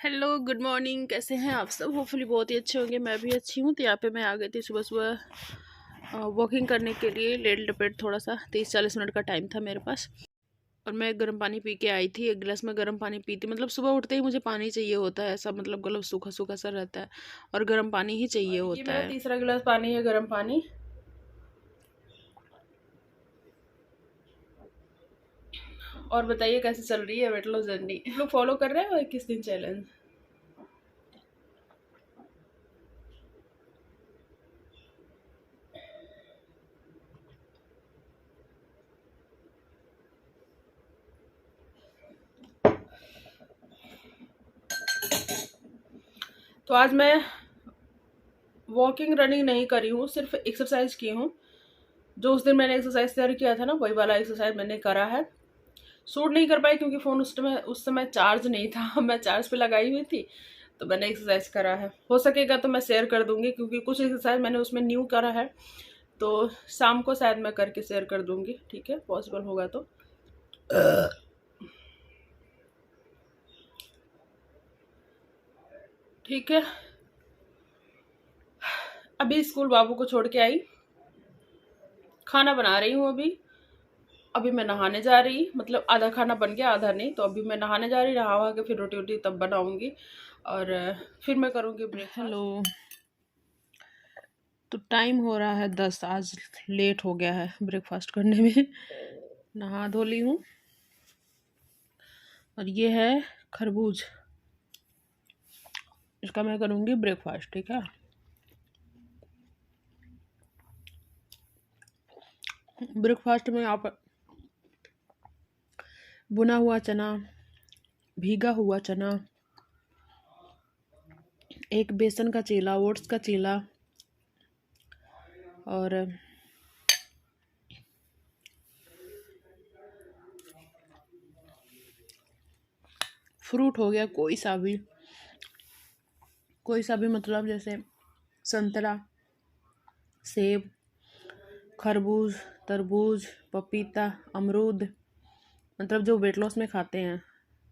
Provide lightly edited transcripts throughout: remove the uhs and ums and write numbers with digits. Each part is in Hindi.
Hello good morning. कैसे हैं आप सब? होपफुली बहुत ही अच्छे होंगे। मैं भी अच्छी हूँ। तो यहाँ पे मैं आ गई थी सुबह सुबह वॉकिंग करने के लिए। लेट लपेट थोड़ा सा 30-40 मिनट का टाइम था मेरे पास। और मैं गर्म पानी पी के आई थी। एक गिलास में गर्म पानी पीती, मतलब सुबह उठते ही मुझे पानी चाहिए होता है। ऐसा मतलब गला सूखा सूखा सा रहता है और गर्म पानी ही चाहिए होता है। तीसरा गिलास पानी है, गर्म पानी। और बताइए कैसे चल रही है वेट लॉस जर्नी? लोग फॉलो कर रहे हैं 21 दिन चैलेंज? तो आज मैं वॉकिंग रनिंग नहीं करी हूँ, सिर्फ एक्सरसाइज की हूँ। जो उस दिन मैंने एक्सरसाइज तैयार किया था ना, वही वाला एक्सरसाइज मैंने करा है। शूट नहीं कर पाई क्योंकि फ़ोन उस समय चार्ज नहीं था। मैं चार्ज पे लगाई हुई थी, तो मैंने एक्सरसाइज करा है। हो सकेगा तो मैं शेयर कर दूंगी, क्योंकि कुछ एक्सरसाइज मैंने उसमें न्यू करा है। तो शाम को शायद मैं करके शेयर कर दूंगी, ठीक है? पॉसिबल होगा तो। ठीक है। अभी स्कूल बाबू को छोड़ के आई, खाना बना रही हूँ अभी। अभी मैं नहाने जा रही, मतलब आधा खाना बन गया, आधा नहीं। तो अभी मैं नहाने जा रही, नहा वहा के फिर रोटी वोटी तब बनाऊंगी और फिर मैं करूँगी ब्रेकफास्ट। हेलो। तो टाइम हो रहा है 10। आज लेट हो गया है ब्रेकफास्ट करने में। नहा धो ली हूँ और ये है खरबूज, इसका मैं करूँगी ब्रेकफास्ट, ठीक है? ब्रेकफास्ट में आप भुना हुआ चना, भीगा हुआ चना, एक बेसन का चीला, ओट्स का चीला, और फ्रूट हो गया कोई सा भी, मतलब जैसे संतरा, सेब, खरबूज, तरबूज, पपीता, अमरूद, मतलब जो वेट लॉस में खाते हैं।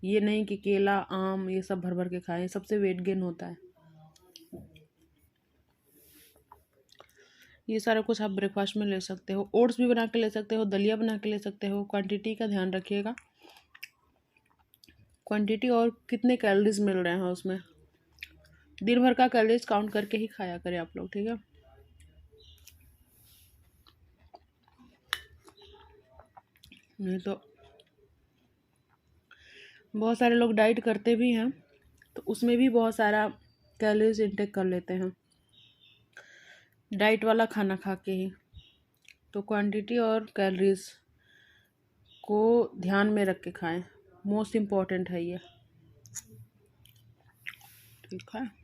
ये नहीं कि केला, आम ये सब भर भर के खाएं, सबसे वेट गेन होता है। ये सारा कुछ आप ब्रेकफास्ट में ले सकते हो। ओट्स भी बना के ले सकते हो, दलिया बना के ले सकते हो। क्वांटिटी का ध्यान रखिएगा, क्वांटिटी और कितने कैलोरीज मिल रहे हैं उसमें। दिन भर का कैलोरीज काउंट करके ही खाया करें आप लोग, ठीक है? नहीं तो बहुत सारे लोग डाइट करते भी हैं, तो उसमें भी बहुत सारा कैलोरीज इंटेक कर लेते हैं डाइट वाला खाना खा के ही। तो क्वांटिटी और कैलोरीज को ध्यान में रख के खाएं, मोस्ट इम्पॉर्टेंट है ये, ठीक है?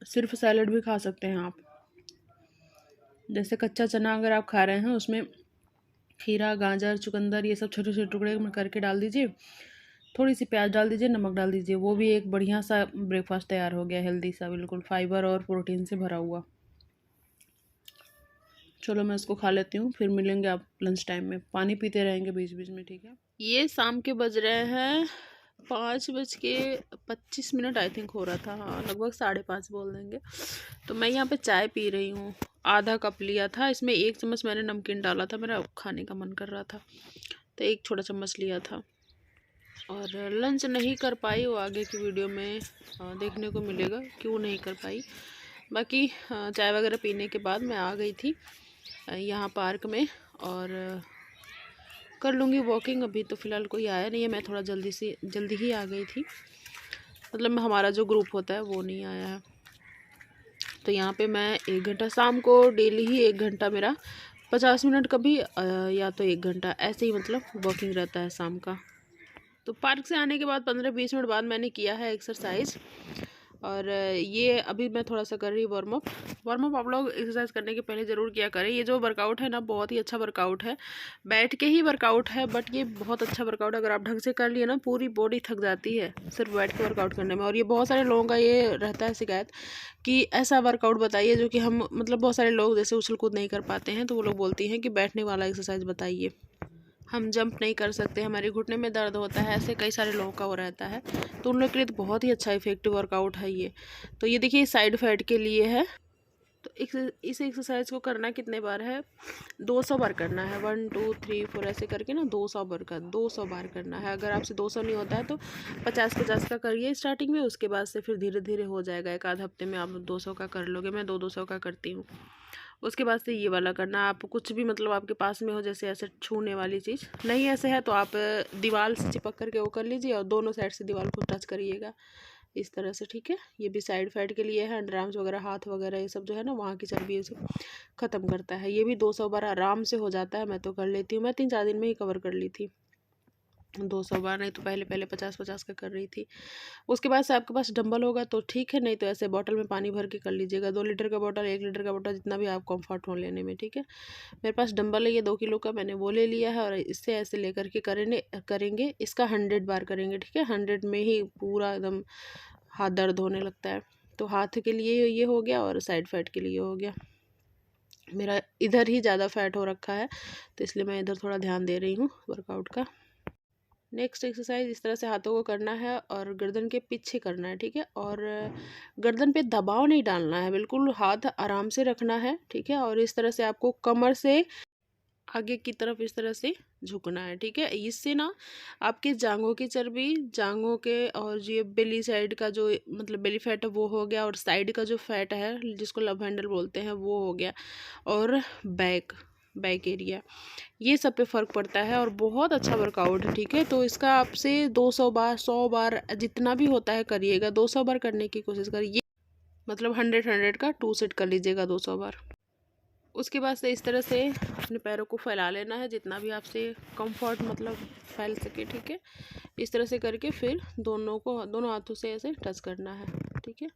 सिर्फ सैलड भी खा सकते हैं आप। जैसे कच्चा चना अगर आप खा रहे हैं, उसमें खीरा, गाजर, चुकंदर ये सब छोटे छोटे टुकड़े में करके डाल दीजिए। थोड़ी सी प्याज डाल दीजिए, नमक डाल दीजिए। वो भी एक बढ़िया सा ब्रेकफास्ट तैयार हो गया, हेल्दी सा, बिल्कुल फाइबर और प्रोटीन से भरा हुआ। चलो मैं इसको खा लेती हूँ, फिर मिलेंगे आप लंच टाइम में। पानी पीते रहेंगे बीच बीच में, ठीक है? ये शाम के बज रहे हैं 5:25 आई थिंक हो रहा था, हाँ लगभग 5:30 बोल देंगे। तो मैं यहाँ पे चाय पी रही हूँ। आधा कप लिया था, इसमें 1 चम्मच मैंने नमकीन डाला था, मेरा खाने का मन कर रहा था तो 1 छोटा चम्मच लिया था। और लंच नहीं कर पाई, वो आगे की वीडियो में देखने को मिलेगा क्यों नहीं कर पाई। बाकी चाय वगैरह पीने के बाद मैं आ गई थी यहाँ पार्क में, और कर लूँगी वॉकिंग। अभी तो फ़िलहाल कोई आया नहीं है, मैं थोड़ा जल्दी ही आ गई थी, मतलब हमारा जो ग्रुप होता है वो नहीं आया है। तो यहाँ पे मैं 1 घंटा, शाम को डेली ही 1 घंटा मेरा 50 मिनट कभी या तो 1 घंटा ऐसे ही मतलब वॉकिंग रहता है शाम का। तो पार्क से आने के बाद 15-20 मिनट बाद मैंने किया है एक्सरसाइज। और ये अभी मैं थोड़ा सा कर रही वार्म अप। आप लोग एक्सरसाइज करने के पहले ज़रूर किया करें। ये जो वर्कआउट है ना, बहुत ही अच्छा वर्कआउट है। बैठ के ही वर्कआउट है, बट ये बहुत अच्छा वर्कआउट है। अगर आप ढंग से कर लिए ना, पूरी बॉडी थक जाती है सिर्फ बैठ के वर्कआउट करने में। और ये बहुत सारे लोगों का ये रहता है शिकायत कि ऐसा वर्कआउट बताइए जो कि हम, मतलब बहुत सारे लोग जैसे उछल कूद नहीं कर पाते हैं, तो वो लोग बोलती हैं कि बैठने वाला एक्सरसाइज बताइए। हम जंप नहीं कर सकते, हमारे घुटने में दर्द होता है, ऐसे कई सारे लोगों का वो रहता है, तो उन लोगों के लिए तो बहुत ही अच्छा इफेक्टिव वर्कआउट है ये। तो ये देखिए साइड फैट के लिए है। तो इस एक्सरसाइज को करना कितने बार है, 200 बार करना है। 1 2 3 4 ऐसे करके ना 200 बार करना है। अगर आपसे 200 नहीं होता है तो 50-50 का करिए स्टार्टिंग में, उसके बाद से फिर धीरे धीरे हो जाएगा। एक आध हफ्ते में आप 200 का कर लोगे। मैं 200 का करती हूँ। उसके बाद से ये वाला करना, आप कुछ भी मतलब आपके पास में हो, जैसे ऐसे छूने वाली चीज़ नहीं ऐसे है तो आप दीवार से चिपक करके वो कर लीजिए और दोनों साइड से दीवार को टच करिएगा इस तरह से, ठीक है। ये भी साइड फैट के लिए है। अंडर आर्म्स वगैरह, हाथ वगैरह, ये सब जो है ना वहाँ की चर्बी ये सब ख़त्म करता है। ये भी 200 बार आराम से हो जाता है। मैं तो कर लेती हूँ, मैं 3-4 दिन में ही कवर कर ली थी 200 बार, नहीं तो पहले 50-50 का कर रही थी। उसके बाद से आपके पास डंबल होगा तो ठीक है, नहीं तो ऐसे बॉटल में पानी भर के कर लीजिएगा। 2 लीटर का बॉटल, 1 लीटर का बॉटल, जितना भी आप कंफर्ट हो लेने में, ठीक है। मेरे पास डंबल है ये 2 किलो का, मैंने वो ले लिया है और इससे ऐसे लेकर के करेंगे। इसका 100 बार करेंगे, ठीक है। 100 में ही पूरा एकदम हाथ दर्द होने लगता है। तो हाथ के लिए ये हो गया और साइड फैट के लिए हो गया। मेरा इधर ही ज़्यादा फैट हो रखा है तो इसलिए मैं इधर थोड़ा ध्यान दे रही हूँ वर्कआउट का। नेक्स्ट एक्सरसाइज इस तरह से हाथों को करना है और गर्दन के पीछे करना है, ठीक है। और गर्दन पे दबाव नहीं डालना है, बिल्कुल हाथ आराम से रखना है, ठीक है। और इस तरह से आपको कमर से आगे की तरफ इस तरह से झुकना है, ठीक है। इससे ना आपके जांघों की चर्बी, जांघों के और ये बेली साइड का जो मतलब बेली फैट है वो हो गया, और साइड का जो फैट है जिसको लव हैंडल बोलते हैं वो हो गया, और बैक एरिया, ये सब पे फ़र्क पड़ता है। और बहुत अच्छा वर्कआउट है, ठीक है। तो इसका आपसे 200 बार, 100 बार, जितना भी होता है करिएगा। 200 बार करने की कोशिश करिए, मतलब 100 का 2 सेट कर लीजिएगा 200 बार। उसके बाद से इस तरह से अपने पैरों को फैला लेना है जितना भी आपसे कंफर्ट मतलब फैल सके, ठीक है। इस तरह से करके फिर दोनों हाथों से ऐसे टच करना है, ठीक है।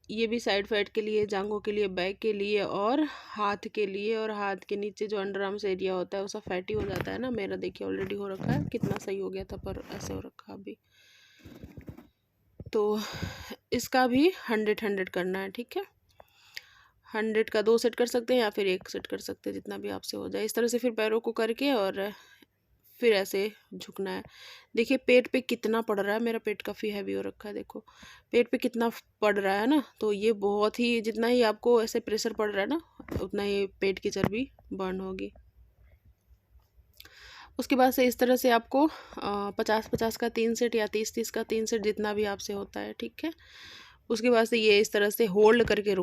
ये भी साइड फैट के लिए, जांघों के लिए, बैक के लिए और हाथ के लिए। और हाथ के नीचे जो अंडर आर्म्स एरिया होता है वो सब फैटी हो जाता है ना। मेरा देखिए ऑलरेडी हो रखा है, कितना सही हो गया था पर ऐसे हो रखा अभी। तो इसका भी 100 करना है, ठीक है। 100 का 2 सेट कर सकते हैं या फिर 1 सेट कर सकते हैं, जितना भी आपसे हो जाए। इस तरह से फिर पैरों को करके और फिर ऐसे झुकना है। देखिए पेट पे कितना पड़ रहा है, मेरा पेट काफ़ी हैवी हो रखा है, देखो पेट पे कितना पड़ रहा है ना। तो ये बहुत ही, जितना ही आपको ऐसे प्रेशर पड़ रहा है ना उतना ही पेट की चर्बी बर्न होगी। उसके बाद से इस तरह से आपको 50-50 का 3 सेट या 30-30 का 3 सेट, जितना भी आपसे होता है, ठीक है। उसके बाद से ये इस तरह से होल्ड करके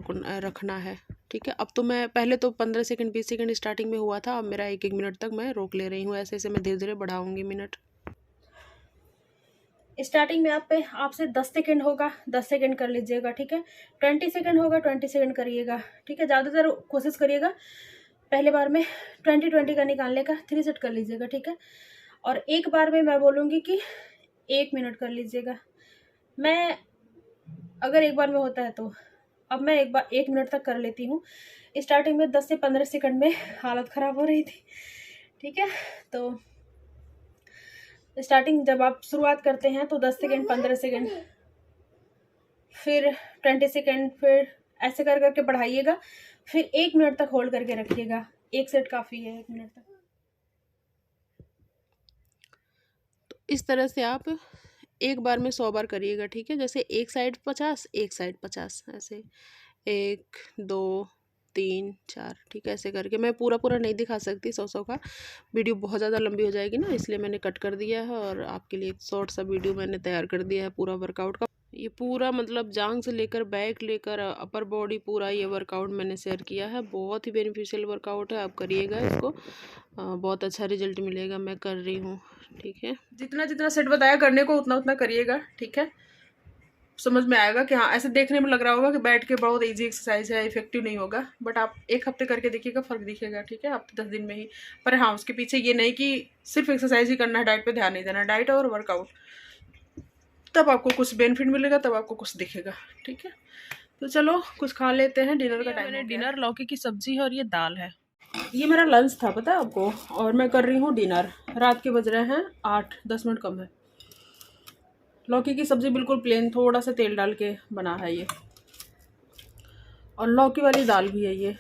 रखना है, ठीक है। अब तो मैं पहले तो 15 सेकंड 20 सेकंड स्टार्टिंग में हुआ था, अब मेरा 1-1 मिनट तक मैं रोक ले रही हूँ। ऐसे ऐसे मैं धीरे धीरे बढ़ाऊंगी मिनट। स्टार्टिंग में आपसे 10 सेकंड होगा, 10 सेकंड कर लीजिएगा, ठीक है। 20 सेकंड होगा, 20 सेकंड करिएगा, ठीक है। ज़्यादातर कोशिश करिएगा पहले बार में 20-20 का निकालने का। 3 सेट कर लीजिएगा, ठीक है। और एक बार में मैं बोलूँगी कि 1 मिनट कर लीजिएगा। मैं अगर एक बार में होता है तो अब मैं 1 मिनट तक कर लेती हूँ। स्टार्टिंग में 10 से 15 सेकंड में हालत ख़राब हो रही थी, ठीक है। तो स्टार्टिंग जब आप शुरुआत करते हैं तो 10 सेकंड, 15 सेकंड, फिर 20 सेकंड, फिर ऐसे कर करके बढ़ाइएगा। फिर 1 मिनट तक होल्ड करके रखिएगा। 1 सेट काफ़ी है 1 मिनट तक। तो इस तरह से आप एक बार में 100 बार करिएगा, ठीक है। जैसे एक साइड 50, एक साइड 50, ऐसे 1 2 3 4, ठीक है। ऐसे करके मैं पूरा पूरा नहीं दिखा सकती 100 का, वीडियो बहुत ज़्यादा लंबी हो जाएगी ना, इसलिए मैंने कट कर दिया है और आपके लिए एक शॉर्ट सा वीडियो मैंने तैयार कर दिया है पूरा वर्कआउट का। ये पूरा मतलब जांग से लेकर बैक लेकर अपर बॉडी पूरा ये वर्कआउट मैंने शेयर किया है। बहुत ही बेनिफिशियल वर्कआउट है, आप करिएगा इसको, बहुत अच्छा रिजल्ट मिलेगा। मैं कर रही हूँ, ठीक है। जितना जितना सेट बताया करने को उतना उतना करिएगा, ठीक है। समझ में आएगा कि हाँ, ऐसे देखने में लग रहा होगा कि बैठ के बहुत इजी एक्सरसाइज है, इफेक्टिव नहीं होगा, बट आप 1 हफ्ते करके देखिएगा, फर्क दिखेगा, ठीक है। हफ्ते 10 दिन में ही। पर हाँ, उसके पीछे ये नहीं कि सिर्फ एक्सरसाइज ही करना है, डाइट पे ध्यान नहीं देना। डाइट और वर्कआउट, तब आपको कुछ बेनिफिट मिलेगा, तब आपको कुछ दिखेगा, ठीक है। तो चलो कुछ खा लेते हैं, डिनर का टाइम। मैंने डिनर लौकी की सब्जी है और ये दाल है। ये मेरा लंच था, पता है आपको, और मैं कर रही हूँ डिनर। रात के बज रहे हैं 8-10 मिनट कम है। लौकी की सब्ज़ी बिल्कुल प्लेन, थोड़ा सा तेल डाल के बना है ये, और लौकी वाली दाल भी है ये।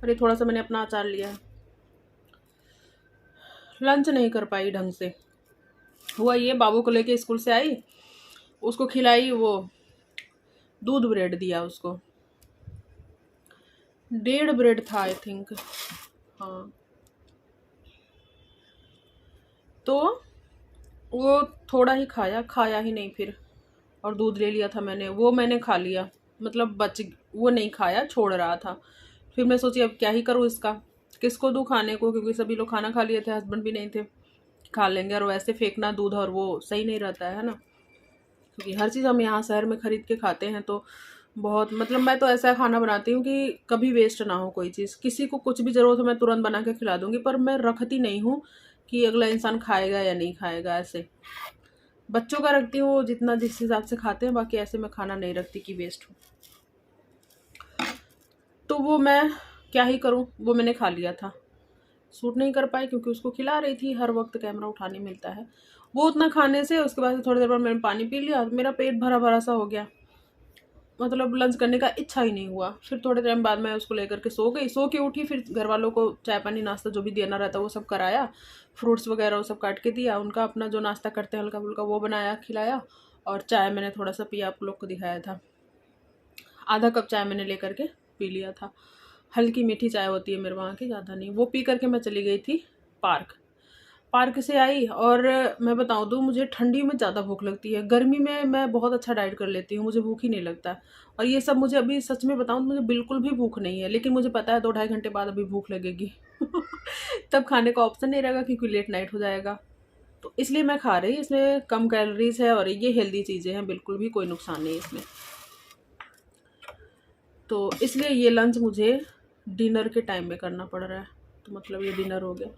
और ये थोड़ा सा मैंने अपना अचार लिया है। लंच नहीं कर पाई ढंग से। हुआ ये, बाबू को लेके स्कूल से आई, उसको खिलाई, वो दूध ब्रेड दिया उसको, 1.5 ब्रेड था आई थिंक, हाँ। तो वो थोड़ा ही खाया ही नहीं फिर, और दूध ले लिया था मैंने, वो मैंने खा लिया, मतलब वो नहीं खाया, छोड़ रहा था। फिर मैं सोची अब क्या ही करूँ इसका, किसको दूँ खाने को, क्योंकि सभी लोग खाना खा लिए थे, हस्बैंड भी नहीं थे, खा लेंगे, और वैसे फेंकना दूध और वो सही नहीं रहता है ना, क्योंकि हर चीज़ हम यहाँ शहर में ख़रीद के खाते हैं, तो बहुत, मतलब मैं तो ऐसा खाना बनाती हूँ कि कभी वेस्ट ना हो कोई चीज़। किसी को कुछ भी ज़रूरत हो मैं तुरंत बना के खिला दूँगी, पर मैं रखती नहीं हूँ कि अगला इंसान खाएगा या नहीं खाएगा। ऐसे बच्चों का रखती हूँ जितना जिस हिसाब से खाते हैं, बाकी ऐसे मैं खाना नहीं रखती कि वेस्ट हो। तो वो मैं क्या ही करूँ, वो मैंने खा लिया था, सूट नहीं कर पाई क्योंकि उसको खिला रही थी, हर वक्त कैमरा उठाने मिलता है। वो उतना खाने से उसके बाद थोड़ी देर बाद मैंने पानी पी लिया, मेरा पेट भरा भरा सा हो गया, मतलब लंच करने का इच्छा ही नहीं हुआ। फिर थोड़े टाइम बाद मैं उसको लेकर के सो गई, सो के उठी, फिर घर वालों को चाय पानी नाश्ता जो भी देना रहता वो सब कराया, फ्रूट्स वगैरह वो सब काट के दिया, उनका अपना जो नाश्ता करते हैं हल्का फुल्का वो बनाया खिलाया, और चाय मैंने थोड़ा सा पिया, आप लोग को दिखाया था, आधा कप चाय मैंने लेकर के पी लिया था। हल्की मीठी चाय होती है मेरे वहाँ की, ज़्यादा नहीं। वो पी करके मैं चली गई थी पार्क से आई, और मैं बताऊँ तो मुझे ठंडी में ज़्यादा भूख लगती है, गर्मी में मैं बहुत अच्छा डाइट कर लेती हूँ, मुझे भूख ही नहीं लगता। और ये सब मुझे अभी सच में बताऊँ तो मुझे बिल्कुल भी भूख नहीं है, लेकिन मुझे पता है 2-2.5 घंटे बाद अभी भूख लगेगी तब खाने का ऑप्शन नहीं रहेगा क्योंकि लेट नाइट हो जाएगा, तो इसलिए मैं खा रही। इसमें कम कैलोरीज है और ये हेल्दी चीज़ें हैं, बिल्कुल भी कोई नुकसान नहीं है इसमें। तो इसलिए ये लंच मुझे डिनर के टाइम में करना पड़ रहा है, तो मतलब ये डिनर हो गया।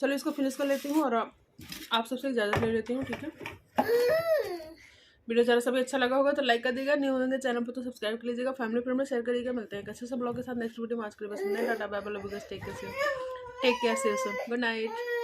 चलो इसको फिनिश कर लेती हूँ और आप सबसे इजाज़त ले लेती हूँ, ठीक है। वीडियो ज़रा सभी अच्छा लगा होगा तो लाइक कर दीजिएगा, न्यू होंगे चैनल पर तो सब्सक्राइब कर लीजिएगा, फैमिली फ्रेंड में शेयर करिएगा। मिलते हैं कैसे सब ब्लॉग के साथ नेक्स्ट वीडियो में। आज के लिए बस इतना ही, tata bye bye, love you guys, take care, see you soon, good night.